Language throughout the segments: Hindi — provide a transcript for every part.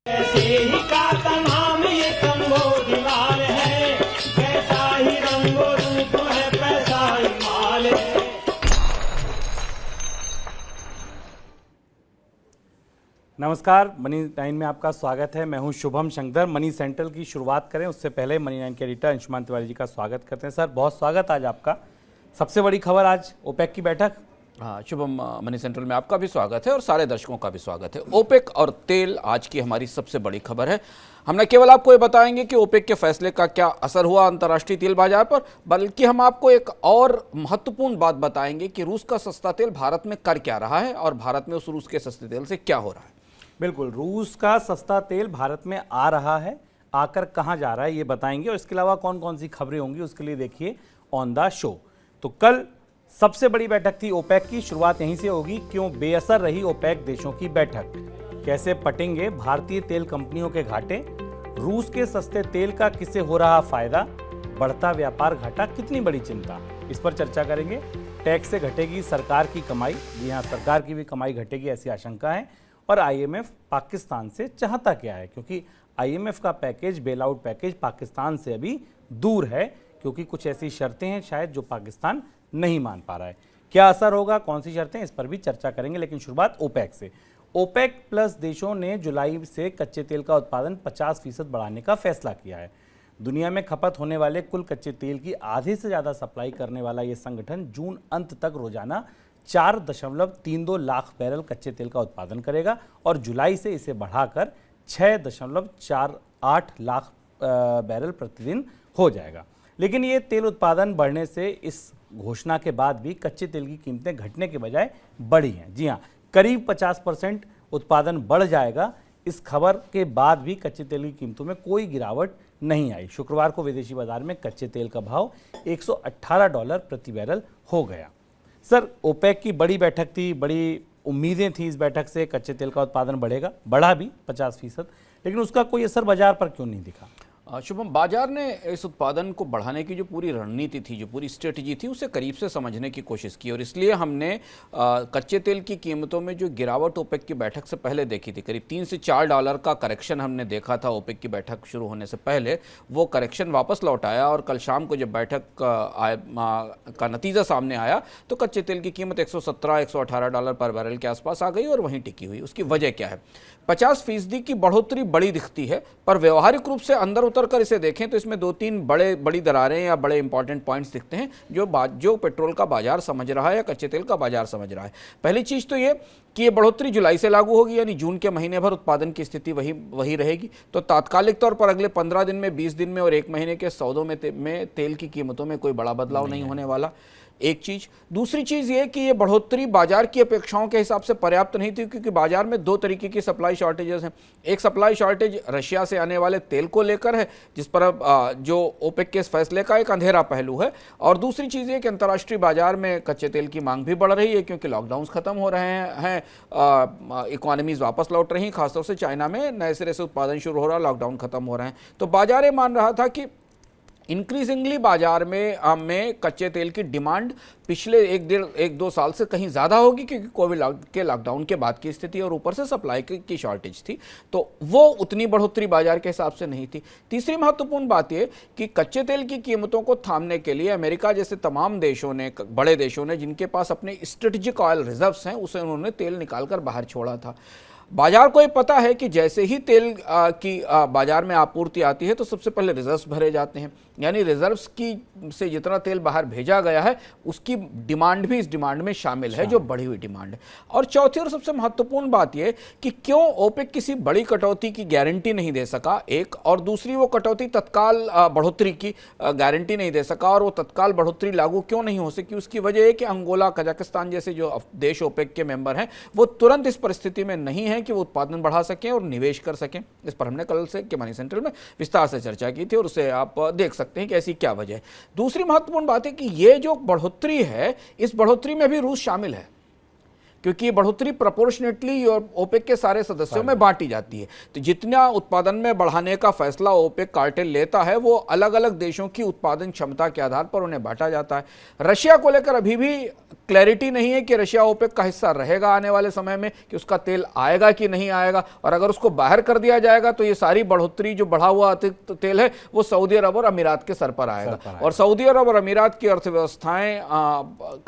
ऐसे ही का नाम ये तंगो दीवार है, कैसा ही रंगो रूप है, पैसा ही माल है। नमस्कार, मनी 9 में आपका स्वागत है। मैं हूं शुभम शंकर। मनी सेंट्रल की शुरुआत करें उससे पहले मनी 9 के एडिटर अंशुमान तिवारी जी का स्वागत करते हैं। सर, बहुत स्वागत आज आपका। सबसे बड़ी खबर आज ओपेक की बैठक। हाँ शुभम, मनी सेंट्रल में आपका भी स्वागत है और सारे दर्शकों का भी स्वागत है। ओपेक और तेल आज की हमारी सबसे बड़ी खबर है। हम न केवल आपको ये बताएंगे कि ओपेक के फैसले का क्या असर हुआ अंतर्राष्ट्रीय तेल बाजार पर, बल्कि हम आपको एक और महत्वपूर्ण बात बताएंगे कि रूस का सस्ता तेल भारत में कर क्या रहा है और भारत में उस रूस के सस्ते तेल से क्या हो रहा है। बिल्कुल, रूस का सस्ता तेल भारत में आ रहा है, आकर कहाँ जा रहा है ये बताएंगे, और इसके अलावा कौन कौन सी खबरें होंगी उसके लिए देखिए ऑन द शो। तो कल सबसे बड़ी बैठक थी ओपेक की, शुरुआत यहीं से होगी। क्यों बेअसर रही ओपेक देशों की बैठक, कैसे पटेंगे भारतीय तेल कंपनियों के घाटे, रूस के सस्ते तेल का किसे हो रहा फायदा, बढ़ता व्यापार घाटा कितनी बड़ी चिंता, इस पर चर्चा करेंगे। टैक्स से घटेगी सरकार की कमाई, जी हाँ, सरकार की भी कमाई घटेगी ऐसी आशंका है। और आईएमएफ पाकिस्तान से चाहता क्या है, क्योंकि आईएमएफ का package, bail out package Pakistan से अभी दूर है, क्योंकि कुछ ऐसी शर्तें हैं शायद जो पाकिस्तान नहीं मान पा रहा है। क्या असर होगा, कौन सी शर्तें, इस पर भी चर्चा करेंगे। लेकिन शुरुआत ओपेक से। ओपेक प्लस देशों ने जुलाई से कच्चे तेल का उत्पादन 50% बढ़ाने का फैसला किया है। दुनिया में खपत होने वाले कुल कच्चे तेल की आधे से ज़्यादा सप्लाई करने वाला ये संगठन जून अंत तक रोजाना 4.32 लाख बैरल कच्चे तेल का उत्पादन करेगा और जुलाई से इसे बढ़ाकर 6.48 लाख बैरल प्रतिदिन हो जाएगा। लेकिन ये तेल उत्पादन बढ़ने से इस घोषणा के बाद भी कच्चे तेल की कीमतें घटने के बजाय बढ़ी हैं। जी हाँ, करीब 50% उत्पादन बढ़ जाएगा। इस खबर के बाद भी कच्चे तेल की कीमतों में कोई गिरावट नहीं आई। शुक्रवार को विदेशी बाजार में कच्चे तेल का भाव $118 प्रति बैरल हो गया। सर, ओपेक की बड़ी बैठक थी, बड़ी उम्मीदें थी इस बैठक से, कच्चे तेल का उत्पादन बढ़ेगा, बढ़ा भी 50%, लेकिन उसका कोई असर बाजार पर क्यों नहीं दिखा? शुभम, बाजार ने इस उत्पादन को बढ़ाने की जो पूरी रणनीति थी, जो पूरी स्ट्रेटजी थी, उसे करीब से समझने की कोशिश की और इसलिए हमने कच्चे तेल की कीमतों में जो गिरावट ओपेक की बैठक से पहले देखी थी, करीब $3 से $4 का करेक्शन हमने देखा था ओपेक की बैठक शुरू होने से पहले, वो करेक्शन वापस लौट आया और कल शाम को जब बैठक का नतीजा सामने आया तो कच्चे तेल की कीमत $117-118 पर बैरल के आसपास आ गई और वहीं टिकी हुई। उसकी वजह क्या है? 50% की बढ़ोतरी बड़ी दिखती है, पर व्यवहारिक रूप से अंदर उतर कर इसे देखें तो इसमें 2-3 बड़ी दरारें या बड़े इंपॉर्टेंट पॉइंट्स दिखते हैं जो पेट्रोल का बाजार समझ रहा है या कच्चे तेल का बाजार समझ रहा है। पहली चीज तो ये कि ये बढ़ोतरी जुलाई से लागू होगी, यानी जून के महीने भर उत्पादन की स्थिति वही रहेगी। तो तात्कालिक तौर पर अगले 15 दिन में, 20 दिन में और 1 महीने के सौदों में तेल की कीमतों में कोई बड़ा बदलाव नहीं होने वाला। एक चीज। दूसरी चीज ये कि ये बढ़ोतरी बाजार की अपेक्षाओं के हिसाब से पर्याप्त नहीं थी, क्योंकि बाजार में 2 तरीके की सप्लाई शॉर्टेजेस हैं। एक सप्लाई शॉर्टेज रशिया से आने वाले तेल को लेकर है, जिस पर अब जो ओपेक के इस फैसले का एक अंधेरा पहलू है, और दूसरी चीज ये कि अंतर्राष्ट्रीय बाजार में कच्चे तेल की मांग भी बढ़ रही है, क्योंकि लॉकडाउन्स खत्म हो रहे हैं, इकोनॉमीज वापस लौट रही हैं, खासतौर से चाइना में नए सिरे से उत्पादन शुरू हो रहा है, लॉकडाउन खत्म हो रहे हैं। तो बाजार ये मान रहा था कि इंक्रीजिंगली बाजार में कच्चे तेल की डिमांड पिछले 1-2 साल से कहीं ज़्यादा होगी, क्योंकि कोविड के लॉकडाउन के बाद की स्थिति और ऊपर से सप्लाई की शॉर्टेज थी, तो वो उतनी बढ़ोतरी बाजार के हिसाब से नहीं थी। तीसरी महत्वपूर्ण बात ये कि कच्चे तेल की कीमतों को थामने के लिए अमेरिका जैसे तमाम देशों ने, बड़े देशों ने, जिनके पास अपने स्ट्रेटेजिक ऑयल रिजर्व्स हैं, उसे उन्होंने तेल निकाल कर बाहर छोड़ा था। बाजार को ये पता है कि जैसे ही तेल की बाजार में आपूर्ति आती है तो सबसे पहले रिजर्व्स भरे जाते हैं, यानी रिजर्व्स की से जितना तेल बाहर भेजा गया है उसकी डिमांड भी इस डिमांड में शामिल है, जो बढ़ी हुई डिमांड है। और चौथी और सबसे महत्वपूर्ण बात यह कि क्यों ओपेक किसी बड़ी कटौती की गारंटी नहीं दे सका, एक, और दूसरी वो कटौती तत्काल बढ़ोतरी की गारंटी नहीं दे सका, और वो तत्काल बढ़ोतरी लागू क्यों नहीं हो सकी, उसकी वजह है कि अंगोला, कजाकिस्तान जैसे जो देश ओपेक के मेंबर हैं वो तुरंत इस परिस्थिति में नहीं है कि वो उत्पादन बढ़ा सकें और निवेश कर सकें। इस पर हमने कल से मनी सेंट्रल में विस्तार से चर्चा की थी और उसे आप देख सकते हैं कि ऐसी क्या वजह है। दूसरी महत्वपूर्ण बात है कि ये जो बढ़ोतरी है, इस बढ़ोतरी में भी रूस शामिल है, क्योंकि ये बढ़ोतरी प्रोपोर्शनेटली ओपेक के सारे सदस्यों में बांटी जाती है। तो जितना उत्पादन में बढ़ाने का फैसला ओपेक कार्टेल लेता है वो अलग अलग देशों की उत्पादन क्षमता के आधार पर उन्हें बांटा जाता है। रशिया को लेकर अभी भी क्लैरिटी नहीं है कि रशिया ओपेक का हिस्सा रहेगा आने वाले समय में, कि उसका तेल आएगा कि नहीं आएगा, और अगर उसको बाहर कर दिया जाएगा तो ये सारी बढ़ोतरी जो बढ़ा हुआ अतिरिक्त तेल है वो सऊदी अरब और अमीरात के सर पर आएगा। और सऊदी अरब और अमीरात की अर्थव्यवस्थाएं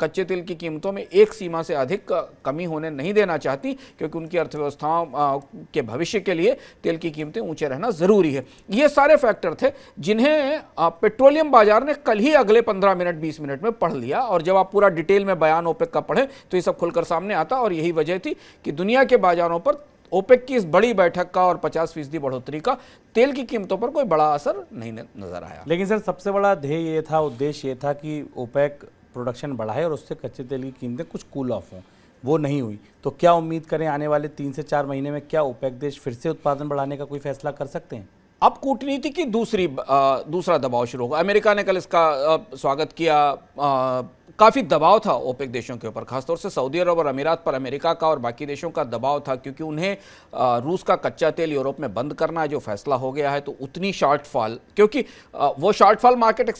कच्चे तेल की कीमतों में एक सीमा से अधिक कमी होने नहीं देना चाहती, क्योंकि उनकी अर्थव्यवस्थाओं के भविष्य के लिए तेल की कीमतें ऊंचे रहना जरूरी है। ये सारे फैक्टर थे जिन्हें पेट्रोलियम बाजार ने कल ही अगले 15 मिनट 20 मिनट में पढ़ लिया, और जब आप पूरा डिटेल में बयान ओपेक का पढ़ें तो ये सब खुलकर सामने आता। और यही वजह थी कि दुनिया के बाजारों पर ओपेक की इस बड़ी बैठक का और 50% बढ़ोतरी का तेल की कीमतों पर कोई बड़ा असर नहीं नजर आया। लेकिन सर सबसे बड़ा ध्येय ये था, उद्देश्य ये था कि ओपेक प्रोडक्शन बढ़ाए और उससे कच्चे तेल की कीमतें कुछ कूल ऑफ हों, वो नहीं हुई। तो क्या उम्मीद करें आने वाले 3 से 4 महीने में क्या ओपेक देश फिर से उत्पादन बढ़ाने का कोई फैसला कर सकते हैं? अब कूटनीति की दूसरा दबाव शुरू होगा। अमेरिका ने कल इसका स्वागत किया। काफ़ी दबाव था ओपेक देशों के ऊपर, खासतौर से सऊदी अरब और अमीरात पर अमेरिका का और बाकी देशों का दबाव था, क्योंकि उन्हें रूस का कच्चा तेल यूरोप में बंद करना जो फैसला हो गया है, तो उतनी शॉर्टफॉल, क्योंकि वो शॉर्टफॉल मार्केट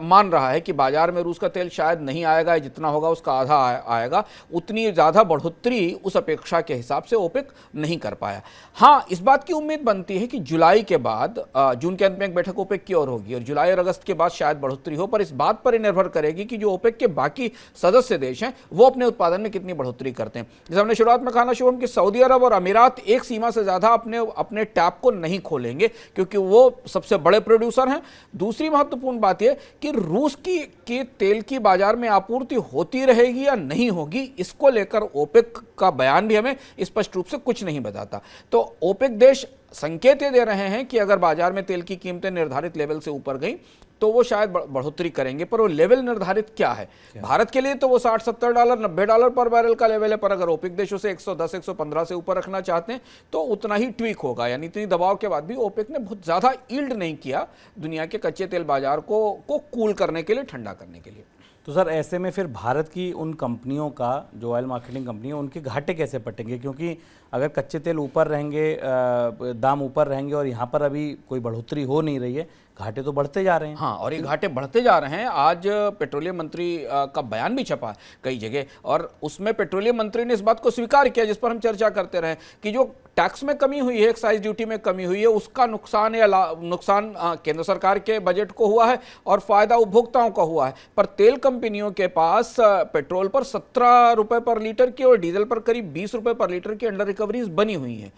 मान रहा है कि बाजार में रूस का तेल शायद नहीं आएगा, जितना होगा उसका आधा आएगा, उतनी ज़्यादा बढ़ोतरी उस अपेक्षा के हिसाब से ओपेक नहीं कर पाया। हाँ, इस बात की उम्मीद बनती है कि जुलाई के बाद, जून के अंत में एक बैठक ओपेक की और होगी, और जुलाई और अगस्त के बाद शायद बढ़ोतरी हो, पर इस बात पर ही निर्भर करेगी कि जो ओपेक के बाकी सदस्य देश हैं वो अपने उत्पादन में कितनी बढ़ोतरी करते हैं। जैसे हमने शुरुआत में कहा शुभम कि सऊदी अरब और अमीरात एक सीमा से ज्यादा अपने टैप को नहीं खोलेंगे, क्योंकि वो सबसे बड़े प्रोड्यूसर हैं। दूसरी महत्वपूर्ण बात यह कि रूस की तेल की बाजार में आपूर्ति होती रहेगी या नहीं होगी, इसको लेकर ओपेक का बयान भी हमें स्पष्ट रूप से कुछ नहीं बताता। तो ओपेक देश संकेत ये दे रहे हैं कि अगर बाजार में तेल की कीमतें निर्धारित लेवल से ऊपर गई तो वो शायद बढ़ोतरी करेंगे, पर वो लेवल निर्धारित क्या है? भारत के लिए तो वो $60-70 $90 पर बैरल का लेवल है, पर अगर ओपेक देशों से 110-115 से ऊपर रखना चाहते हैं तो उतना ही ट्वीक होगा। यानी इतनी दबाव के बाद भी ओपेक ने बहुत ज्यादा यील्ड नहीं किया दुनिया के कच्चे तेल बाजार को कूल करने के लिए, ठंडा करने के लिए। तो सर ऐसे में फिर भारत की उन कंपनियों का, जो ऑयल मार्केटिंग कंपनी है, उनके घाटे कैसे पटेंगे? क्योंकि अगर कच्चे तेल ऊपर रहेंगे, दाम ऊपर रहेंगे और यहाँ पर अभी कोई बढ़ोतरी हो नहीं रही है, घाटे तो बढ़ते जा रहे हैं। हाँ, और ये घाटे बढ़ते जा रहे हैं। आज पेट्रोलियम मंत्री का बयान भी छपा है कई जगह, और उसमें पेट्रोलियम मंत्री ने इस बात को स्वीकार किया जिस पर हम चर्चा करते रहे कि जो टैक्स में कमी हुई है, एक्साइज ड्यूटी में कमी हुई है, उसका नुकसान केंद्र सरकार के बजट को हुआ है और फायदा उपभोक्ताओं का हुआ है। पर तेल कंपनियों के पास पेट्रोल पर 17 रुपए पर लीटर की और डीजल पर करीब 20 रुपए पर लीटर की अंडर रिकवरीज बनी हुई है।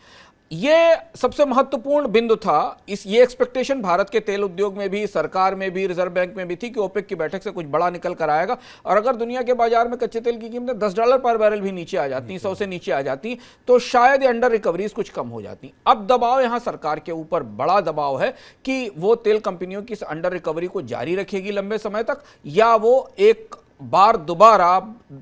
ये सबसे महत्वपूर्ण बिंदु था। ये एक्सपेक्टेशन भारत के तेल उद्योग में भी, सरकार में भी, रिजर्व बैंक में भी थी कि ओपेक की बैठक से कुछ बड़ा निकल कर आएगा, और अगर दुनिया के बाजार में कच्चे तेल की कीमतें $10 पर बैरल भी नीचे आ जाती, 100 से नीचे आ जाती, तो शायद ये अंडर रिकवरीज कुछ कम हो जाती। अब दबाव यहां सरकार के ऊपर बड़ा दबाव है कि वो तेल कंपनियों की इस अंडर रिकवरी को जारी रखेगी लंबे समय तक, या वो एक बार दोबारा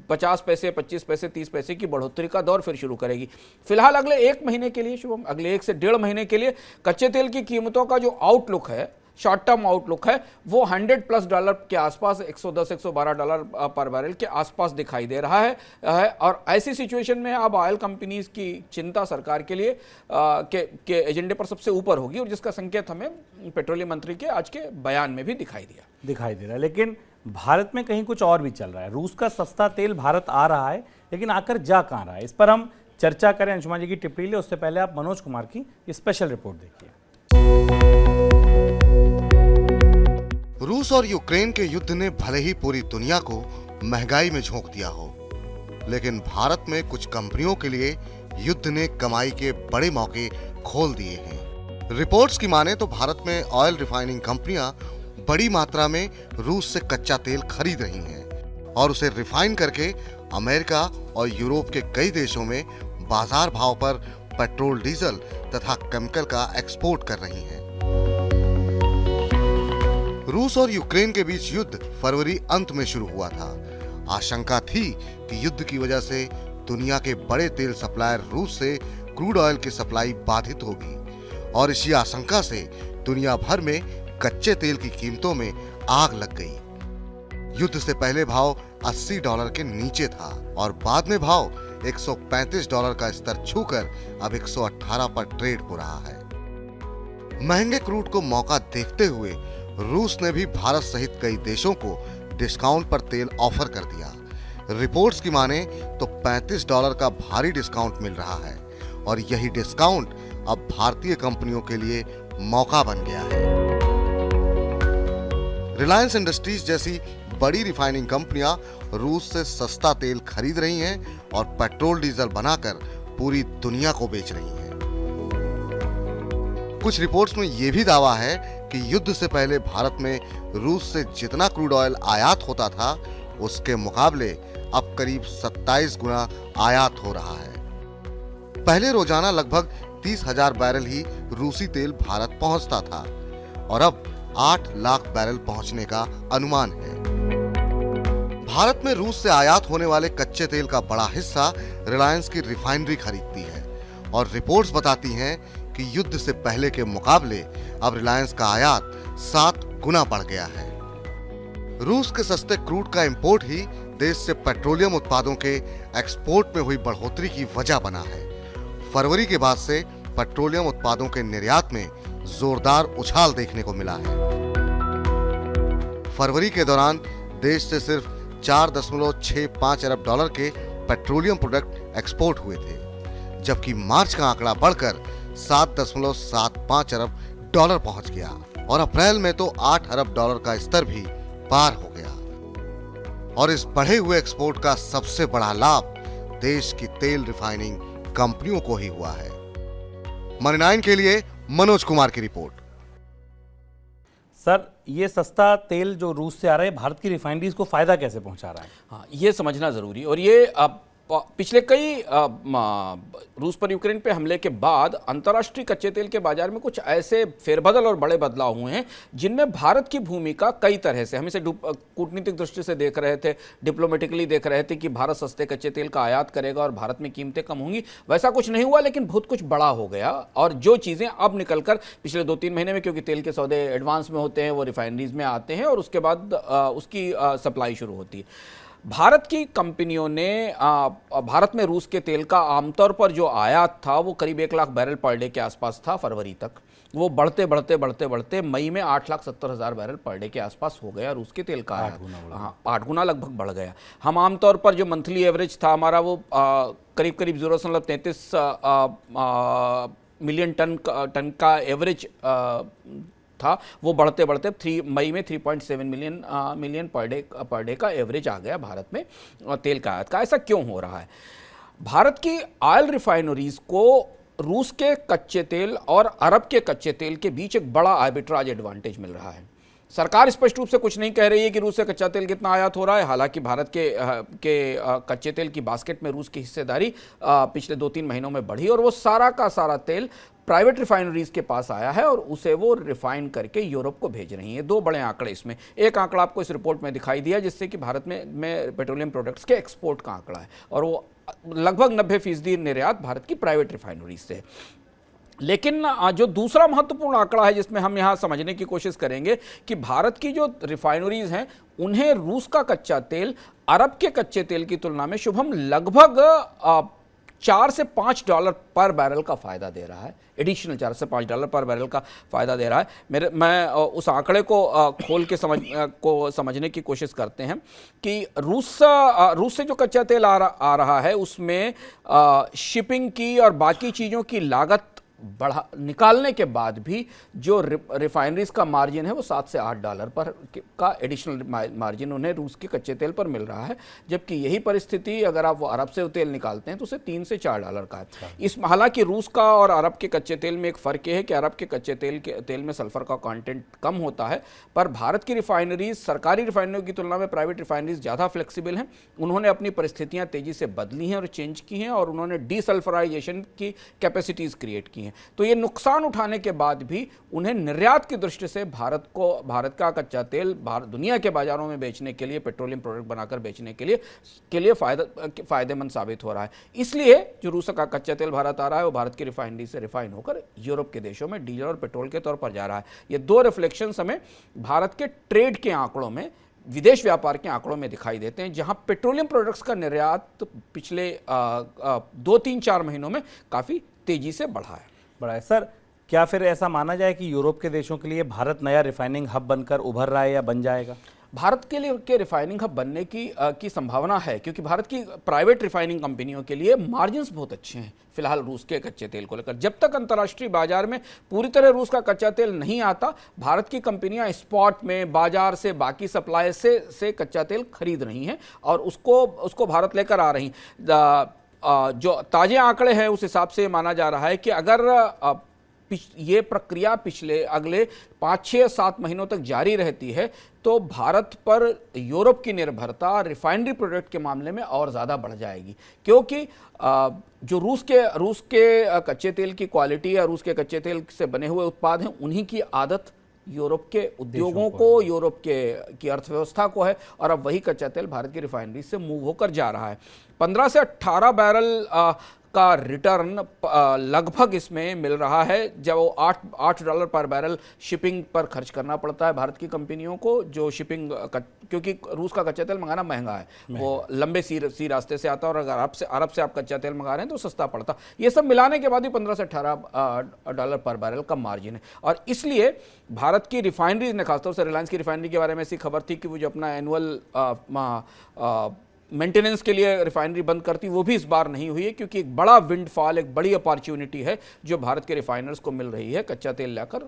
50 पैसे, 25 पैसे, 30 पैसे की बढ़ोतरी का दौर फिर शुरू करेगी। फिलहाल अगले 1 महीने के लिए, शुभम, अगले 1 से 1.5 महीने के लिए कच्चे तेल की कीमतों का जो आउटलुक है, शॉर्ट टर्म आउटलुक है, वो $100+ के आसपास, $110-112 पर बैरल के आसपास दिखाई दे रहा है। और ऐसी सिचुएशन में अब ऑयल कंपनीज की चिंता सरकार के लिए के एजेंडे पर सबसे ऊपर होगी, और जिसका संकेत हमें पेट्रोलियम मंत्री के आज के बयान में भी दिखाई दे रहा है। लेकिन भारत में कहीं कुछ और भी चल रहा है। रूस का सस्ता तेल भारत आ रहा है, लेकिन आकर जा कहाँ रहा है? इस पर हम चर्चा करें अंशुमा जी की टिप्पणी लिए, उससे पहले आप मनोज कुमार की स्पेशल रिपोर्ट देखिए। रूस और यूक्रेन के युद्ध ने भले ही पूरी दुनिया को महंगाई में झोंक दिया हो, लेकिन भारत में कुछ कंपनियों के लिए युद्ध ने कमाई के बड़े मौके खोल दिए हैं। रिपोर्ट्स की माने तो भारत में ऑयल रिफाइनिंग कंपनियां बड़ी मात्रा में रूस से कच्चा तेल खरीद रही हैं और उसे रिफाइन करके अमेरिका और यूरोप के कई देशों में बाजार भाव पर पेट्रोल, डीजल तथा केमिकल का एक्सपोर्ट कर रही हैं। रूस और यूक्रेन के बीच युद्ध फरवरी अंत में शुरू हुआ था। आशंका थी कि युद्ध की वजह से दुनिया के बड़े तेल सप्लायर रूस से क्रूड ऑयल की सप्लाई बाधित होगी, और इसी आशंका से दुनिया भर में कच्चे तेल की कीमतों में आग लग गई। युद्ध से पहले भाव $80 के नीचे था और बाद में भाव $135 का स्तर छूकर अब 118 पर ट्रेड हो रहा है। महंगे क्रूड को मौका देखते हुए रूस ने भी भारत सहित कई देशों को डिस्काउंट पर तेल ऑफर कर दिया। रिपोर्ट्स की माने तो $35 का भारी डिस्काउंट मिल रहा है और यही डिस्काउंट अब भारतीय कंपनियों के लिए मौका बन गया है। रिलायंस इंडस्ट्रीज जैसी बड़ी रिफाइनिंग कंपनियां रूस से सस्ता तेल खरीद रही हैं और पेट्रोल डीजल बनाकर पूरी दुनिया को बेच रही हैं। कुछ रिपोर्ट्स में यह भी दावा है कि युद्ध से पहले भारत में रूस से जितना क्रूड ऑयल आयात होता था उसके मुकाबले अब करीब 27 गुना आयात हो रहा है। पहले रोजाना लगभग 30,000 बैरल ही रूसी तेल भारत पहुंचता था और अब 8 लाख बैरल पहुंचने का अनुमान है। भारत में रूस से आयात होने वाले कच्चे तेल का बड़ा हिस्सा रिलायंस की रिफाइनरी खरीदती है और रिपोर्ट्स बताती हैं कि युद्ध से पहले के मुकाबले अब रिलायंस का आयात 7 गुना बढ़ गया है। रूस के सस्ते क्रूड का इंपोर्ट ही देश से पेट्रोलियम उत्पादों के एक्सपोर्ट में हुई बढ़ोतरी की वजह बना है। फरवरी के बाद से पेट्रोलियम उत्पादों के निर्यात में जोरदार उछाल देखने को मिला है। फरवरी के दौरान देश से सिर्फ $4.65 अरब के पेट्रोलियम प्रोडक्ट एक्सपोर्ट हुए थे, जबकि मार्च का आंकड़ा बढ़कर $7.75 अरब पहुंच गया और अप्रैल में तो $8 अरब का स्तर भी पार हो गया। और इस बढ़े हुए एक्सपोर्ट का सबसे बड़ा लाभ देश की तेल रिफाइनिंग कंपनियों को ही हुआ है। मनी 9 के लिए मनोज कुमार की रिपोर्ट। सर, ये सस्ता तेल जो रूस से आ रहा है भारत की रिफाइनरीज को फायदा कैसे पहुंचा रहा है? हाँ, ये समझना जरूरी और ये पिछले कई रूस पर यूक्रेन पे हमले के बाद अंतर्राष्ट्रीय कच्चे तेल के बाजार में कुछ ऐसे फेरबदल और बड़े बदलाव हुए हैं जिनमें भारत की भूमिका कई तरह से, हम इसे कूटनीतिक दृष्टि से देख रहे थे, डिप्लोमेटिकली देख रहे थे कि भारत सस्ते कच्चे तेल का आयात करेगा और भारत में कीमतें कम होंगी। वैसा कुछ नहीं हुआ, लेकिन बहुत कुछ बड़ा हो गया और जो चीज़ें अब निकलकर पिछले 2-3 महीने में, क्योंकि तेल के सौदे एडवांस में होते हैं, वो रिफाइनरीज में आते हैं और उसके बाद उसकी सप्लाई शुरू होती है। भारत की कंपनियों ने भारत में रूस के तेल का आमतौर पर जो आयात था वो करीब 1 लाख बैरल पर डे के आसपास था फरवरी तक। वो बढ़ते बढ़ते मई में 8,70,000 बैरल पर डे के आसपास हो गया रूस के तेल का आयात। 8 गुना लगभग बढ़ गया। हम आमतौर पर जो मंथली एवरेज था हमारा वो करीब 0.33 मिलियन टन का एवरेज था, वो बढ़ते मई में 3.7 मिलियन पर डे का एवरेज आ गया भारत में तेल का आयात का। ऐसा क्यों हो रहा है? भारत की ऑयल रिफाइनरीज को रूस के कच्चे तेल और अरब के कच्चे तेल के बीच एक बड़ा आर्बिट्राज एडवांटेज मिल रहा है। सरकार स्पष्ट रूप से कुछ नहीं कह रही है कि रूस से कच्चा तेल कितना आयात हो रहा है। हालांकि भारत के कच्चे तेल की बास्केट में रूस की हिस्सेदारी पिछले 2-3 महीनों में बढ़ी और वो सारा का सारा तेल प्राइवेट रिफाइनरीज के पास आया है और उसे वो रिफाइन करके यूरोप को भेज रही हैं। 2 बड़े आंकड़े इसमें, एक आंकड़ा आपको इस रिपोर्ट में दिखाई दिया जिससे कि भारत में पेट्रोलियम प्रोडक्ट्स के एक्सपोर्ट का आंकड़ा है और वो लगभग 90% निर्यात भारत की प्राइवेट रिफाइनरीज से। लेकिन जो दूसरा महत्वपूर्ण आंकड़ा है जिसमें हम यहाँ समझने की कोशिश करेंगे कि भारत की जो रिफाइनरीज हैं उन्हें रूस का कच्चा तेल अरब के कच्चे तेल की तुलना में शुभम लगभग $4 से $5 पर बैरल का फायदा दे रहा है। एडिशनल $4 से $5 पर बैरल का फायदा दे रहा है। मैं उस आंकड़े को खोल के समझने की कोशिश करते हैं कि रूस से जो कच्चा तेल आ रहा है उसमें शिपिंग की और बाकी चीज़ों की लागत निकालने के बाद भी जो रिफाइनरीज का मार्जिन है वो $7 से $8 पर का एडिशनल मार्जिन उन्हें रूस के कच्चे तेल पर मिल रहा है, जबकि यही परिस्थिति अगर आप वो अरब से तेल निकालते हैं तो उसे $3 से $4 का है। हालांकि रूस का और अरब के कच्चे तेल में एक फ़र्क है कि अरब के कच्चे तेल में सल्फर का कंटेंट कम होता है, पर भारत की रिफाइनरीज सरकारी रिफाइनरियों की तुलना में प्राइवेट रिफाइनरीज ज़्यादा फ्लेक्सिबल हैं। उन्होंने अपनी परिस्थितियाँ तेज़ी से बदली हैं और चेंज की हैं और उन्होंने डीसल्फराइजेशन की कैपेसिटीज़ क्रिएट की हैं। तो ये नुकसान उठाने के बाद भी उन्हें निर्यात की दृष्टि से भारत का कच्चा तेल दुनिया के बाजारों में बेचने के लिए, पेट्रोलियम प्रोडक्ट बनाकर बेचने के लिए फायदेमंद साबित हो रहा है। इसलिए जो रूस का कच्चा तेल भारत आ रहा है वो भारत की रिफाइनरी से रिफाइन होकर यूरोप के देशों में डीजल और पेट्रोल के तौर पर जा रहा है। ये 2 रिफ्लेक्शंस हमें भारत के ट्रेड के आंकड़ों में, विदेश व्यापार के आंकड़ों में दिखाई देते हैं, जहां पेट्रोलियम प्रोडक्ट्स का निर्यात पिछले 2-3-4 महीनों में काफ़ी तेजी से बढ़ा है। सर, क्या फिर ऐसा माना जाए कि यूरोप के देशों के लिए भारत नया रिफाइनिंग हब बनकर उभर रहा है या बन जाएगा? भारत के लिए के रिफाइनिंग हब बनने की संभावना है, क्योंकि भारत की प्राइवेट रिफाइनिंग कंपनियों के लिए मार्जिन्स बहुत अच्छे हैं फिलहाल रूस के कच्चे तेल को लेकर। जब तक अंतर्राष्ट्रीय बाजार में पूरी तरह रूस का कच्चा तेल नहीं आता, भारत की कंपनियां स्पॉट में बाजार से, बाकी सप्लाई से कच्चा तेल खरीद रही हैं और उसको भारत लेकर आ रही। जो ताजे आंकड़े हैं उस हिसाब से माना जा रहा है कि अगर ये प्रक्रिया अगले 5, 6, 7 महीनों तक जारी रहती है तो भारत पर यूरोप की निर्भरता रिफाइनरी प्रोडक्ट के मामले में और ज़्यादा बढ़ जाएगी, क्योंकि जो रूस के कच्चे तेल की क्वालिटी या रूस के कच्चे तेल से बने हुए उत्पाद हैं, उन्हीं की आदत यूरोप के उद्योगों को, यूरोप की अर्थव्यवस्था को है, और अब वही कच्चा तेल भारत की रिफाइनरी से मूव होकर जा रहा है। 15 से 18 बैरल का रिटर्न लगभग इसमें मिल रहा है, जब वो $8 पर बैरल शिपिंग पर खर्च करना पड़ता है भारत की कंपनियों को, जो शिपिंग क्योंकि रूस का कच्चा तेल मंगाना महंगा है, वो लंबे सी रास्ते से आता है, और अगर अरब से आप कच्चा तेल मंगा रहे हैं तो सस्ता पड़ता। ये सब मिलाने के बाद ही 15 से $18 पर बैरल का मार्जिन है, और इसलिए भारत की रिफाइनरीज ने, खासतौर से रिलायंस की रिफाइनरी के बारे में ऐसी खबर थी कि वो जो अपना एनुअल मेंटेनेंस के लिए रिफाइनरी बंद करती, वो भी इस बार नहीं हुई है, क्योंकि एक बड़ा विंडफॉल, एक बड़ी अपॉर्चुनिटी है जो भारत के रिफाइनर्स को मिल रही है कच्चा तेल लाकर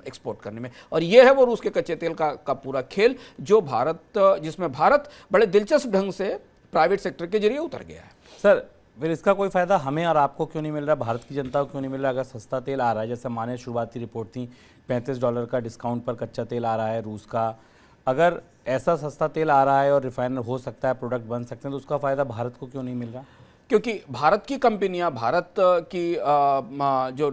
एक्सपोर्ट करने में। और ये है वो रूस के कच्चे तेल का पूरा खेल, जिसमें भारत बड़े दिलचस्प ढंग से प्राइवेट सेक्टर के जरिए उतर गया है। सर, फिर इसका कोई फायदा हमें और आपको क्यों नहीं मिल रहा, भारत की जनता को क्यों नहीं मिल रहा? अगर सस्ता तेल आ रहा है, जैसे माने शुरुआती रिपोर्ट थी $35 का डिस्काउंट पर कच्चा तेल आ रहा है रूस का, अगर ऐसा सस्ता तेल आ रहा है और रिफाइनर हो सकता है, प्रोडक्ट बन सकते हैं, तो उसका फायदा भारत को क्यों नहीं मिल रहा? क्योंकि भारत की कंपनियां, भारत की जो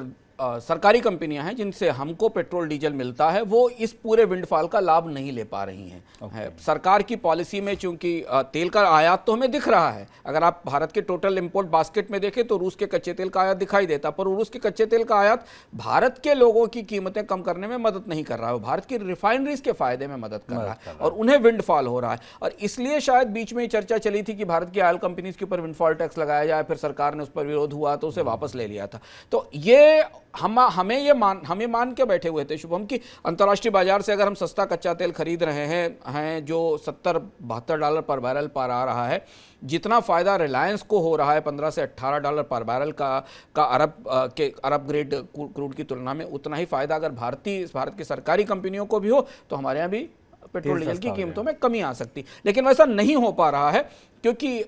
सरकारी कंपनियां हैं जिनसे हमको पेट्रोल डीजल मिलता है, वो इस पूरे विंडफॉल का लाभ नहीं ले पा रही हैं। सरकार की पॉलिसी में चूंकि तेल का आयात तो हमें दिख रहा है, अगर आप भारत के टोटल इंपोर्ट बास्केट में देखें तो रूस के कच्चे तेल का आयात दिखाई देता, पर रूस के कच्चे तेल का आयात भारत के लोगों की कीमतें कम करने में मदद नहीं कर रहा है, भारत की रिफाइनरीज के फायदे में मदद कर रहा है और उन्हें विंडफॉल हो रहा है। और इसलिए शायद बीच में चर्चा चली थी कि भारत की ऑयल कंपनीज के ऊपर विंडफॉल टैक्स लगाया जाए, फिर सरकार ने उस पर विरोध हुआ तो उसे वापस ले लिया था। तो ये हमें मान के बैठे हुए थे शुभम कि अंतर्राष्ट्रीय बाजार से अगर हम सस्ता कच्चा तेल खरीद रहे हैं जो $70-72 पर बैरल पर आ रहा है, जितना फायदा रिलायंस को हो रहा है $15 से $18 पर बैरल का अरब ग्रेड क्रूड की तुलना में, उतना ही फायदा अगर भारत की सरकारी कंपनियों को भी हो तो हमारे यहाँ भी पेट्रोल डीजल की कीमतों में कमी आ सकती। लेकिन वैसा नहीं हो पा रहा है, क्योंकि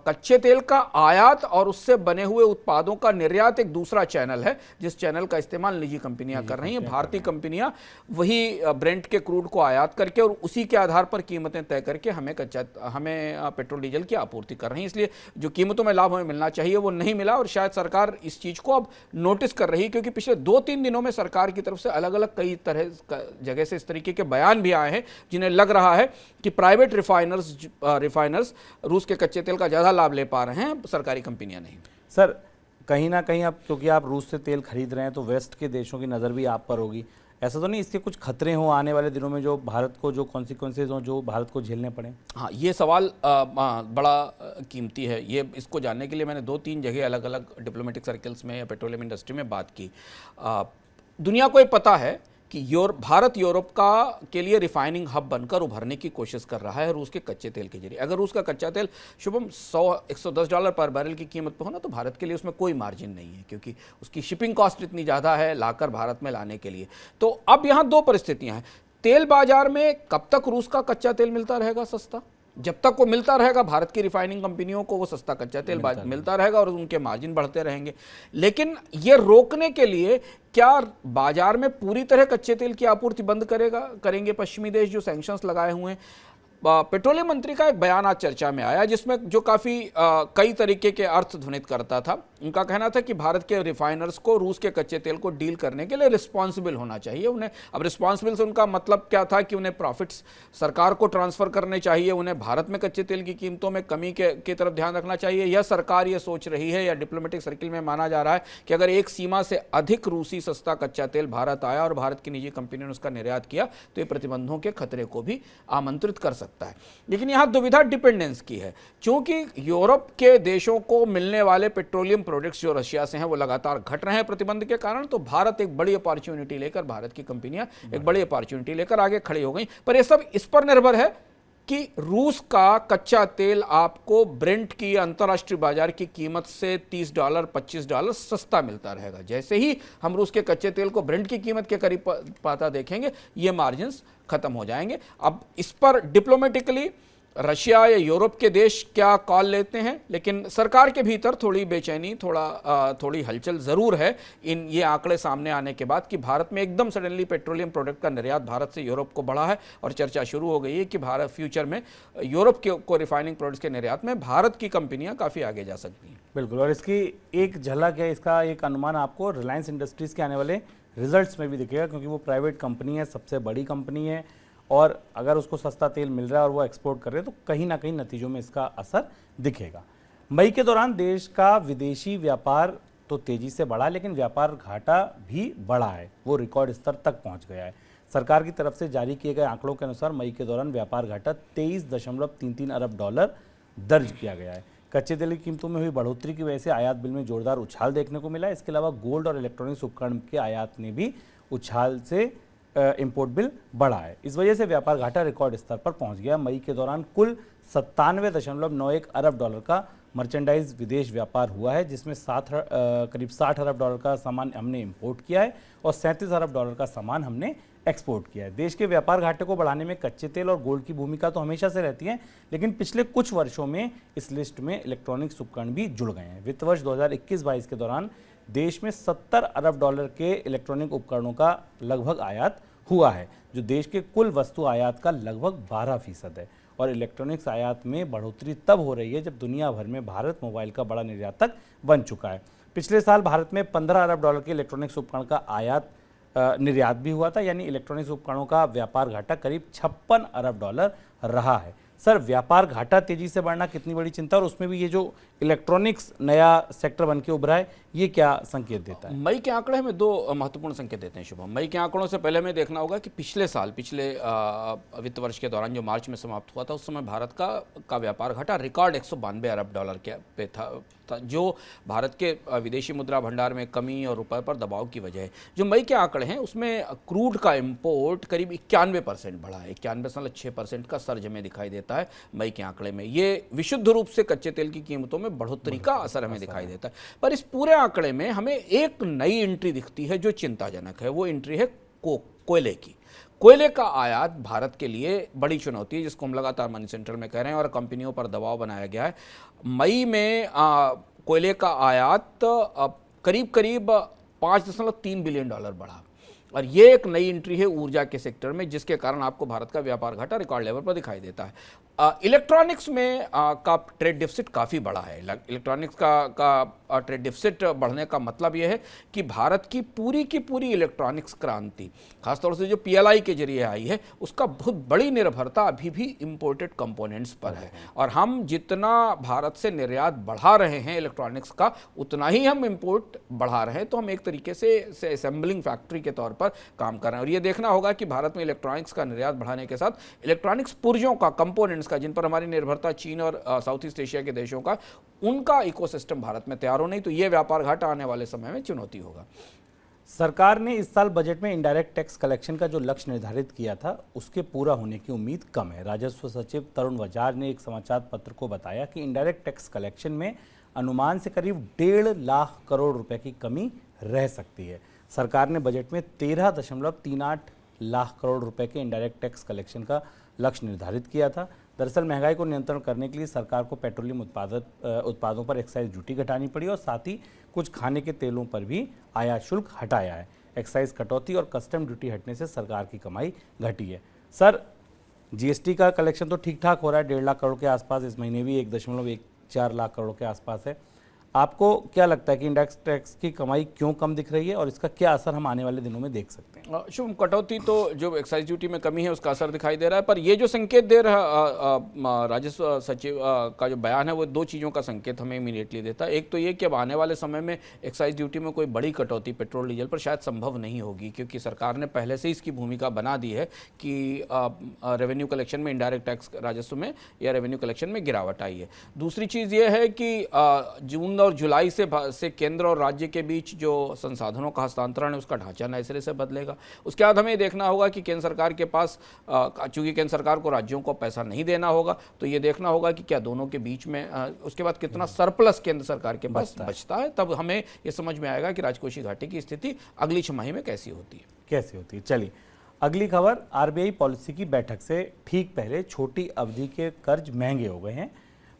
कच्चे तेल का आयात और उससे बने हुए उत्पादों का निर्यात एक दूसरा चैनल है, जिस चैनल का इस्तेमाल निजी कंपनियां कर रही हैं। भारतीय कंपनियां वही ब्रेंट के क्रूड को आयात करके और उसी के आधार पर कीमतें तय करके हमें पेट्रोल डीजल की आपूर्ति कर रही हैं। इसलिए जो कीमतों में लाभ हमें मिलना चाहिए वो नहीं मिला, और शायद सरकार इस चीज़ को अब नोटिस कर रही है, क्योंकि पिछले 2-3 दिनों में सरकार की तरफ से अलग अलग कई तरह जगह से इस तरीके के बयान भी आए हैं जिन्हें लग रहा है कि प्राइवेट रिफाइनर्स रूस के कच्चे तेल का ज़्यादा लाभ ले पा रहे हैं, सरकारी कंपनियां नहीं। सर, कहीं ना कहीं अब क्योंकि आप रूस से तेल खरीद रहे हैं तो वेस्ट के देशों की नज़र भी आप पर होगी, ऐसा तो नहीं इसके कुछ खतरे हों आने वाले दिनों में, जो भारत को जो कॉन्सिक्वेंसेज हों, जो भारत को झेलने पड़े? हाँ, ये सवाल बड़ा कीमती है। इसको जानने के लिए मैंने 2-3 जगह अलग अलग डिप्लोमेटिक सर्कल्स में या पेट्रोलियम इंडस्ट्री में बात की। दुनिया को ये पता है कि भारत यूरोप के लिए रिफाइनिंग हब बनकर उभरने की कोशिश कर रहा है रूस के कच्चे तेल के जरिए। अगर रूस का कच्चा तेल शुभम $100-110 पर बैरल की कीमत पर होना तो भारत के लिए उसमें कोई मार्जिन नहीं है, क्योंकि उसकी शिपिंग कॉस्ट इतनी ज़्यादा है लाकर भारत में लाने के लिए। तो अब यहाँ 2 परिस्थितियाँ हैं। तेल बाजार में कब तक रूस का कच्चा तेल मिलता रहेगा सस्ता? जब तक वो मिलता रहेगा भारत की रिफाइनिंग कंपनियों को वो सस्ता कच्चा तेल मिलता रहेगा और उनके मार्जिन बढ़ते रहेंगे। लेकिन ये रोकने के लिए क्या बाजार में पूरी तरह कच्चे तेल की आपूर्ति बंद करेंगे पश्चिमी देश जो सैंक्शंस लगाए हुए हैं? पेट्रोलियम मंत्री का एक बयान आज चर्चा में आया जिसमें जो काफ़ी कई तरीके के अर्थ ध्वनित करता था। उनका कहना था कि भारत के रिफाइनर्स को रूस के कच्चे तेल को डील करने के लिए रिस्पॉन्सिबल होना चाहिए उन्हें। अब रिस्पॉन्सिबल से उनका मतलब क्या था कि उन्हें प्रॉफिट्स सरकार को ट्रांसफ़र करने चाहिए, उन्हें भारत में कच्चे तेल की कीमतों में कमी की तरफ ध्यान रखना चाहिए, या सरकार ये सोच रही है या डिप्लोमेटिक सर्किल में माना जा रहा है कि अगर एक सीमा से अधिक रूसी सस्ता कच्चा तेल भारत आया और भारत की निजी कंपनी ने उसका निर्यात किया तो ये प्रतिबंधों के खतरे को भी आमंत्रित कर सकता सकता है। लेकिन यहाँ दुविधा डिपेंडेंस की है, क्योंकि यूरोप के देशों को मिलने वाले पेट्रोलियम प्रोडक्ट्स जो रशिया से हैं वो लगातार घट रहे हैं प्रतिबंध के कारण। तो भारत एक बड़ी अपॉर्चुनिटी लेकर, भारत की कंपनियां एक बड़ी अपॉर्चुनिटी लेकर आगे खड़ी हो गई। पर यह सब इस पर निर्भर है कि रूस का कच्चा तेल आपको ब्रेंट की अंतर्राष्ट्रीय बाजार की कीमत से $30 $25 सस्ता मिलता रहेगा। जैसे ही हम रूस के कच्चे तेल को ब्रेंट की कीमत के करीब पाता देखेंगे, ये मार्जिन्स खत्म हो जाएंगे। अब इस पर डिप्लोमेटिकली रशिया या यूरोप के देश क्या कॉल लेते हैं, लेकिन सरकार के भीतर थोड़ी बेचैनी, थोड़ी हलचल ज़रूर है इन ये आंकड़े सामने आने के बाद कि भारत में एकदम सडनली पेट्रोलियम प्रोडक्ट का निर्यात भारत से यूरोप को बढ़ा है और चर्चा शुरू हो गई है कि भारत फ्यूचर में यूरोप को रिफाइनिंग प्रोडक्ट्स के निर्यात में भारत की कंपनियां काफ़ी आगे जा सकती हैं। बिल्कुल, और इसकी एक झलक है, इसका एक अनुमान आपको रिलायंस इंडस्ट्रीज़ के आने वाले रिजल्ट्स में भी दिखेगा, क्योंकि वो प्राइवेट कंपनी है, सबसे बड़ी कंपनी है, और अगर उसको सस्ता तेल मिल रहा है और वो एक्सपोर्ट कर रहे हैं तो कहीं ना कहीं नतीजों में इसका असर दिखेगा। मई के दौरान देश का विदेशी व्यापार तो तेजी से बढ़ा, लेकिन व्यापार घाटा भी बढ़ा है, वो रिकॉर्ड स्तर तक पहुंच गया है। सरकार की तरफ से जारी किए गए आंकड़ों के अनुसार मई के दौरान व्यापार घाटा $23.33 अरब दर्ज किया गया है। कच्चे तेल की कीमतों में हुई बढ़ोतरी की वजह से आयात बिल में जोरदार उछाल देखने को मिला। इसके अलावा गोल्ड और इलेक्ट्रॉनिक्स उपकरण के आयात ने भी उछाल से इंपोर्ट बिल बढ़ा है। इस वजह से व्यापार घाटा रिकॉर्ड स्तर पर पहुंच गया। मई के दौरान कुल $97.91 अरब का मर्चेंडाइज विदेश व्यापार हुआ है, जिसमें करीब $60 अरब का सामान हमने इंपोर्ट किया है और $37 अरब का सामान हमने एक्सपोर्ट किया है। देश के व्यापार घाटे को बढ़ाने में कच्चे तेल और गोल्ड की भूमिका तो हमेशा से रहती है, लेकिन पिछले कुछ वर्षों में इस लिस्ट में इलेक्ट्रॉनिक्स उपकरण भी जुड़ गए हैं। वित्त वर्ष 2021-22 के दौरान देश में $70 अरब के इलेक्ट्रॉनिक उपकरणों का लगभग आयात हुआ है, जो देश के कुल वस्तु आयात का लगभग 12% है। और इलेक्ट्रॉनिक्स आयात में बढ़ोतरी तब हो रही है जब दुनिया भर में भारत मोबाइल का बड़ा निर्यातक बन चुका है। पिछले साल भारत में $15 अरब के इलेक्ट्रॉनिक्स उपकरण का आयात निर्यात भी हुआ था, यानी इलेक्ट्रॉनिक्स उपकरणों का व्यापार घाटा करीब $56 अरब रहा है। सर, व्यापार घाटा तेजी से बढ़ना कितनी बड़ी चिंता, और उसमें भी ये जो इलेक्ट्रॉनिक्स नया सेक्टर बन के उभरा है, ये क्या संकेत देता है? मई के आंकड़े हमें दो महत्वपूर्ण संकेत देते हैं शुभम। मई के आंकड़ों से पहले हमें देखना होगा कि पिछले वित्त वर्ष के दौरान जो मार्च में समाप्त हुआ था, उस समय भारत का व्यापार घाटा रिकॉर्ड $192 अरब के पे था, जो भारत के विदेशी मुद्रा भंडार में कमी और रुपए पर दबाव की वजह है। जो मई के आंकड़े हैं उसमें क्रूड का इंपोर्ट करीब 91% बढ़ा है, 91.6% का सर्ज हमें दिखाई देता है मई के आंकड़े में। ये विशुद्ध रूप से कच्चे तेल की कीमतों में बढ़ोतरी का असर हमें दिखाई देता है। पर इस पूरे आंकड़े में हमें एक नई एंट्री दिखती है जो चिंताजनक है। वो एंट्री है कोयले की। कोयले का आयात भारत के लिए बड़ी चुनौती है, जिसको हम लगातार मनी सेंट्रल में कह रहे हैं और कंपनियों पर दबाव बनाया गया है। मई में कोयले का आयात करीब 5.3 बिलियन डॉलर बढ़ा, और ये एक नई एंट्री है ऊर्जा के सेक्टर में, जिसके कारण आपको भारत का व्यापार घाटा रिकॉर्ड लेवल पर दिखाई देता है। इलेक्ट्रॉनिक्स में का ट्रेड डिफिसिट काफ़ी बड़ा है। इलेक्ट्रॉनिक्स का ट्रेड डिफिसिट बढ़ने का मतलब यह है कि भारत की पूरी इलेक्ट्रॉनिक्स क्रांति, खासतौर से जो PLI के जरिए आई है, उसका बहुत बड़ी निर्भरता अभी भी इंपोर्टेड कंपोनेंट्स पर है। और हम जितना भारत से निर्यात बढ़ा रहे हैं इलेक्ट्रॉनिक्स का, उतना ही हम इंपोर्ट बढ़ा रहे हैं। तो हम एक तरीके से असेंबलिंग फैक्ट्री के तौर पर काम कर रहे हैं। और ये देखना होगा कि भारत में इलेक्ट्रॉनिक्स का निर्यात बढ़ाने के साथ इलेक्ट्रॉनिक्स पुर्जों का, कंपोनेंट्स का, जिन पर हमारी निर्भरता चीन और साउथ ईस्ट एशिया के देशों का, उनका इकोसिस्टम भारत में तैयार हो, नहीं तो ये व्यापार घाटा आने वाले समय में चुनौती होगा। सरकार ने इस साल बजट में इनडायरेक्ट टैक्स कलेक्शन का जो लक्ष्य निर्धारित किया था, उसके पूरा होने की उम्मीद कम है। राजस्व सचिव तरुण वजार ने एक समाचार पत्र को बताया कि इनडायरेक्ट टैक्स कलेक्शन में अनुमान से करीब 1.5 लाख करोड़ रुपए की कमी रह सकती है। सरकार ने बजट में 13.38 लाख करोड़ रुपए के इनडायरेक्ट टैक्स कलेक्शन का लक्ष्य निर्धारित किया था। दरअसल महंगाई को नियंत्रण करने के लिए सरकार को पेट्रोलियम उत्पादों पर एक्साइज ड्यूटी घटानी पड़ी और साथ ही कुछ खाने के तेलों पर भी आयात शुल्क हटाया है। एक्साइज कटौती और कस्टम ड्यूटी हटने से सरकार की कमाई घटी है। सर, GST का कलेक्शन तो ठीक ठाक हो रहा है, 1.5 लाख करोड़ के आसपास। इस महीने भी 1.14 लाख करोड़ के आसपास है। आपको क्या लगता है कि इंडायरेक्ट टैक्स की कमाई क्यों कम दिख रही है और इसका क्या असर हम आने वाले दिनों में देख सकते हैं? शुभ, कटौती तो जो एक्साइज ड्यूटी में कमी है उसका असर दिखाई दे रहा है, पर ये जो संकेत दे रहा राजस्व सचिव का जो बयान है वो दो चीज़ों का संकेत हमें इमीडिएटली देता है। एक तो ये कि अब आने वाले समय में एक्साइज ड्यूटी में कोई बड़ी कटौती पेट्रोल डीजल पर शायद संभव नहीं होगी, क्योंकि सरकार ने पहले से ही इसकी भूमिका बना दी है कि रेवेन्यू कलेक्शन में, इंडायरेक्ट टैक्स राजस्व में या रेवेन्यू कलेक्शन में गिरावट आई है। दूसरी चीज़ ये है कि जून और जुलाई से केंद्र और राज्य के बीच जो संसाधनों का हस्तांतरण है उसका ढांचा नए सिरे से बदलेगा। उसके बाद हमें देखना होगा कि केंद्र सरकार के पास, चूंकि केंद्र सरकार को राज्यों को पैसा नहीं देना होगा, तो ये देखना होगा कि क्या दोनों के बीच में उसके बाद कितना सरप्लस केंद्र सरकार के पास बचता है। तब हमें ये समझ में आएगा कि राजकोषीय घाटे की स्थिति अगली छमाही में कैसी होती है। चलिए अगली खबर, आरबीआई पॉलिसी की बैठक से ठीक पहले छोटी अवधि के कर्ज महंगे हो गए हैं।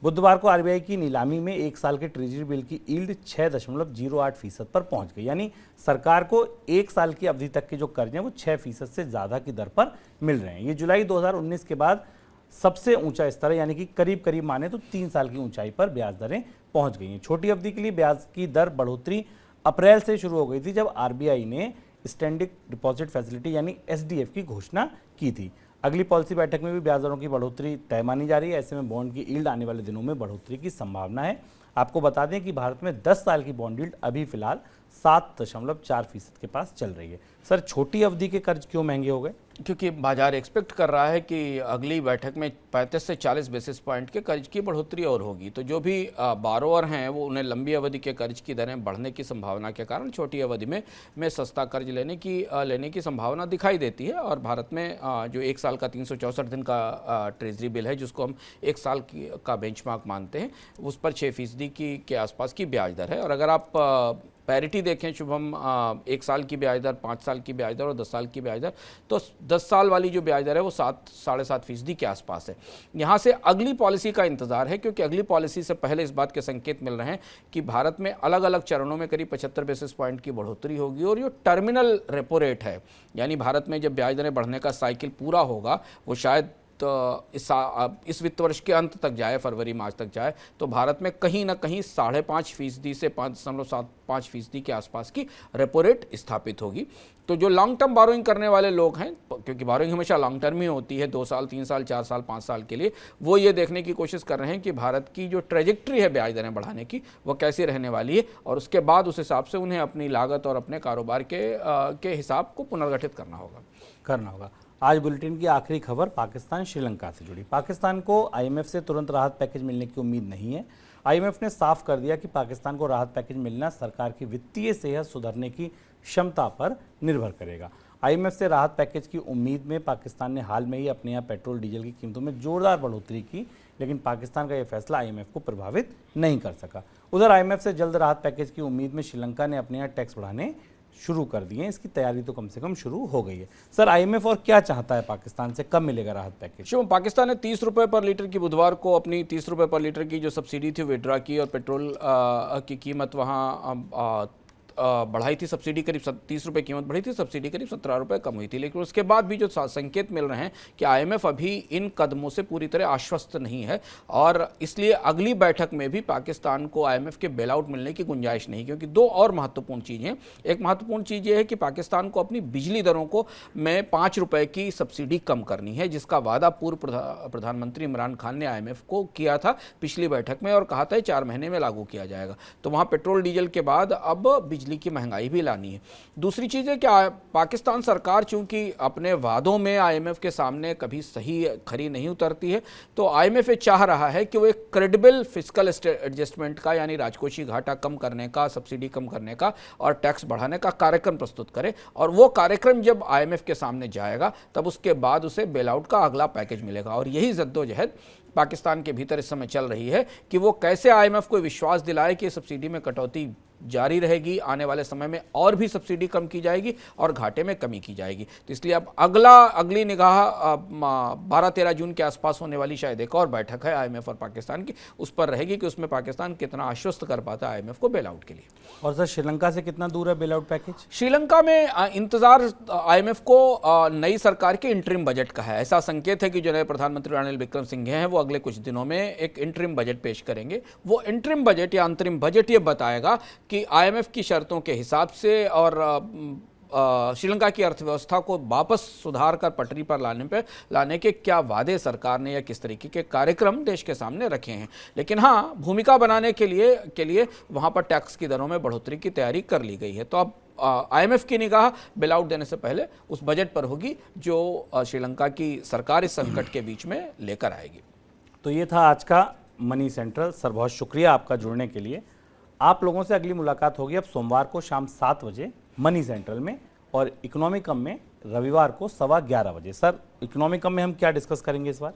बुधवार को आरबीआई की नीलामी में एक साल के ट्रेजरी बिल की यील्ड 6.08% पर पहुंच गई। यानी सरकार को एक साल की अवधि तक के जो कर्ज हैं वो 6% से ज़्यादा की दर पर मिल रहे हैं। ये जुलाई 2019 के बाद सबसे ऊंचा स्तर है, यानी कि करीब करीब माने तो 3 साल की ऊंचाई पर ब्याज दरें पहुंच गई हैं। छोटी अवधि के लिए ब्याज की दर बढ़ोतरी अप्रैल से शुरू हो गई थी, जब आरबीआई ने स्टैंडिंग डिपॉजिट फैसिलिटी यानी एसडीएफ की घोषणा की थी। अगली पॉलिसी बैठक में भी ब्याज दरों की बढ़ोतरी तय मानी जा रही है। ऐसे में बॉन्ड की यील्ड आने वाले दिनों में बढ़ोतरी की संभावना है। आपको बता दें कि भारत में 10 साल की बॉन्ड यील्ड अभी फिलहाल 7.4% के पास चल रही है। सर, छोटी अवधि के कर्ज क्यों महंगे हो गए? क्योंकि बाजार एक्सपेक्ट कर रहा है कि अगली बैठक में 35 से 40 बेसिस पॉइंट के कर्ज की बढ़ोतरी और होगी। तो जो भी बारोअर हैं वो उन्हें लंबी अवधि के कर्ज की दरें बढ़ने की संभावना के कारण छोटी अवधि में सस्ता कर्ज लेने की संभावना दिखाई देती है। और भारत में जो एक साल का 364 दिन का ट्रेजरी बिल है, जिसको हम एक साल का बेंचमार्क मानते हैं, उस पर 6% के आसपास की ब्याज दर है। और अगर आप पैरिटी देखें शुभम, एक साल की ब्याज दर, 5 साल की ब्याज दर और 10 साल की ब्याज दर, तो 10 साल वाली जो ब्याज दर है वो 7-7.5% के आसपास है। यहाँ से अगली पॉलिसी का इंतजार है, क्योंकि अगली पॉलिसी से पहले इस बात के संकेत मिल रहे हैं कि भारत में अलग अलग चरणों में करीब 75 बेसिस पॉइंट की बढ़ोतरी होगी। और जो टर्मिनल रेपो रेट है, यानी भारत में जब ब्याज दरें बढ़ने का साइकिल पूरा होगा, वो शायद इस वित्त वर्ष के अंत तक जाए, फरवरी मार्च तक जाए, तो भारत में कहीं ना कहीं 5.5% से 5.75% के आसपास की रेपो रेट स्थापित होगी। तो जो लॉन्ग टर्म बोरोइंग करने वाले लोग हैं, क्योंकि बोरोइंग हमेशा लॉन्ग टर्म ही होती है, 2 साल, 3 साल, 4 साल, 5 साल के लिए, वो ये देखने की कोशिश कर रहे हैं कि भारत की जो ट्रेजेक्ट्री है ब्याज दरें बढ़ाने की, वो कैसी रहने वाली है, और उसके बाद उस हिसाब से उन्हें अपनी लागत और अपने कारोबार के हिसाब को पुनर्गठित करना होगा। आज बुलेटिन की आखिरी खबर पाकिस्तान श्रीलंका से जुड़ी। पाकिस्तान को आईएमएफ से तुरंत राहत पैकेज मिलने की उम्मीद नहीं है। आईएमएफ ने साफ कर दिया कि पाकिस्तान को राहत पैकेज मिलना सरकार की वित्तीय सेहत सुधरने की क्षमता पर निर्भर करेगा। आईएमएफ से राहत पैकेज की उम्मीद में पाकिस्तान ने हाल में ही अपने यहाँ पेट्रोल डीजल की कीमतों में जोरदार बढ़ोतरी की, लेकिन पाकिस्तान का यह फैसला आईएमएफ को प्रभावित नहीं कर सका। उधर आईएमएफ से जल्द राहत पैकेज की उम्मीद में श्रीलंका ने अपने यहाँ टैक्स बढ़ाने शुरू कर दिए हैं। इसकी तैयारी तो कम से कम शुरू हो गई है। सर, आईएमएफ और क्या चाहता है पाकिस्तान से, कब मिलेगा राहत पैकेज? शुभम, पाकिस्तान ने 30 रुपये पर लीटर की बुधवार को अपनी 30 रुपये पर लीटर की जो सब्सिडी थी विड्रा की, और पेट्रोल की कीमत वहाँ बढ़ाई थी। सब्सिडी करीब 30 रुपये कीमत बढ़ी थी, सब्सिडी करीब 17 रुपये कम हुई थी। लेकिन उसके बाद भी जो संकेत मिल रहे हैं कि आईएमएफ अभी इन कदमों से पूरी तरह आश्वस्त नहीं है, और इसलिए अगली बैठक में भी पाकिस्तान को आईएमएफ के बेल आउट मिलने की गुंजाइश नहीं, क्योंकि दो और महत्वपूर्ण चीज़ें। एक महत्वपूर्ण चीज़ ये है कि पाकिस्तान को अपनी बिजली दरों को में 5 रुपये की सब्सिडी कम करनी है, जिसका वादा पूर्व प्रधानमंत्री इमरान खान ने आईएमएफ को किया था पिछली बैठक में, और कहा था 4 महीने में लागू किया जाएगा। तो वहाँ पेट्रोल डीजल के बाद अब बिजली की महंगाई भी लानी है। दूसरी चीज़ है कि पाकिस्तान सरकार चूंकि अपने वादों में आईएमएफ के सामने कभी सही खरी नहीं उतरती है, तो आईएमएफ चाह रहा है कि वो एक क्रेडिबल फिस्कल एडजस्टमेंट का, यानी राजकोषीय घाटा कम करने का, सब्सिडी कम करने का और टैक्स बढ़ाने का कार्यक्रम प्रस्तुत करे। और वो कार्यक्रम जब आईएमएफ के सामने जाएगा, तब उसके बाद उसे बेल आउट का अगला पैकेज मिलेगा। और यही जद्दोजहद पाकिस्तान के भीतर इस समय चल रही है कि वो कैसे आईएमएफ को विश्वास दिलाए कि सब्सिडी में कटौती जारी रहेगी। आने वाले समय में और भी सब्सिडी कम की जाएगी और घाटे में कमी की जाएगी। तो इसलिए अब अगली निगाह 12-13 जून के आसपास होने वाली शायद एक और बैठक है आईएमएफ और पाकिस्तान की, उस पर रहेगी कि उसमें पाकिस्तान कितना आश्वस्त कर पाता है आईएमएफ को बेल आउट के लिए। और सर श्रीलंका से कितना दूर है बेल आउट पैकेज? श्रीलंका में इंतजार आईएमएफ को नई सरकार के इंटरिम बजट का है। ऐसा संकेत है कि जो नए प्रधानमंत्री रानिल विक्रमसिंघे हैं वो अगले कुछ दिनों में एक इंटरिम बजट पेश करेंगे। वो इंटरिम बजट या अंतरिम बजट ये बताएगा कि आईएमएफ की शर्तों के हिसाब से और श्रीलंका की अर्थव्यवस्था को वापस सुधार कर पटरी पर लाने के क्या वादे सरकार ने या किस तरीके के कार्यक्रम देश के सामने रखे हैं। लेकिन हाँ, भूमिका बनाने के लिए वहाँ पर टैक्स की दरों में बढ़ोतरी की तैयारी कर ली गई है। तो अब आईएमएफ की निगाह बेल आउट देने से पहले उस बजट पर होगी जो श्रीलंका की सरकार इस संकट के बीच में लेकर आएगी। तो ये था आज का मनी सेंट्रल। सर बहुत शुक्रिया आपका जुड़ने के लिए। आप लोगों से अगली मुलाकात होगी अब सोमवार को शाम 7 बजे मनी सेंट्रल में, और इकोनॉमिकम में रविवार को 11:15 बजे। सर इकोनॉमिकम में हम क्या डिस्कस करेंगे इस बार?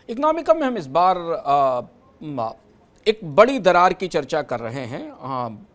इकोनॉमिकम में हम इस बार एक बड़ी दरार की चर्चा कर रहे हैं।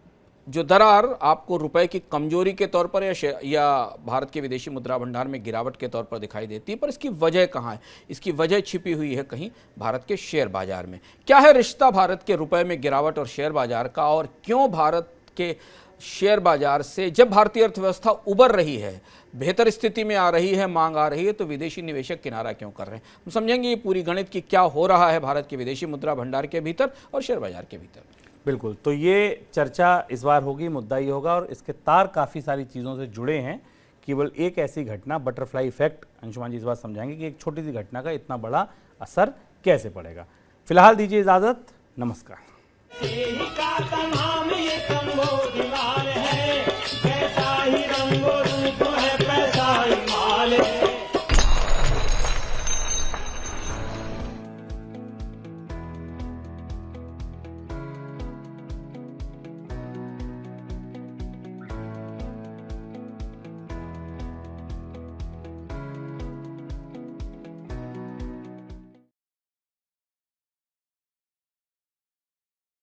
जो दरार आपको रुपए की कमजोरी के तौर पर या भारत के विदेशी मुद्रा भंडार में गिरावट के तौर पर दिखाई देती है, पर इसकी वजह कहाँ है? इसकी वजह छिपी हुई है कहीं भारत के शेयर बाजार में। क्या है रिश्ता भारत के रुपए में गिरावट और शेयर बाजार का, और क्यों भारत के शेयर बाजार से जब भारतीय अर्थव्यवस्था उबर रही है, बेहतर स्थिति में आ रही है, मांग आ रही है, तो विदेशी निवेशक किनारा क्यों कर रहे हैं? हम समझेंगे ये पूरी गणित की क्या हो रहा है भारत के विदेशी मुद्रा भंडार के भीतर और शेयर बाजार के भीतर। बिल्कुल, तो ये चर्चा इस बार होगी, मुद्दा ये होगा, और इसके तार काफ़ी सारी चीज़ों से जुड़े हैं। केवल एक ऐसी घटना, बटरफ्लाई इफेक्ट, अंशुमान जी इस बार समझाएंगे कि एक छोटी सी घटना का इतना बड़ा असर कैसे पड़ेगा। फिलहाल दीजिए इजाज़त, नमस्कार। का नाम ये कंबोज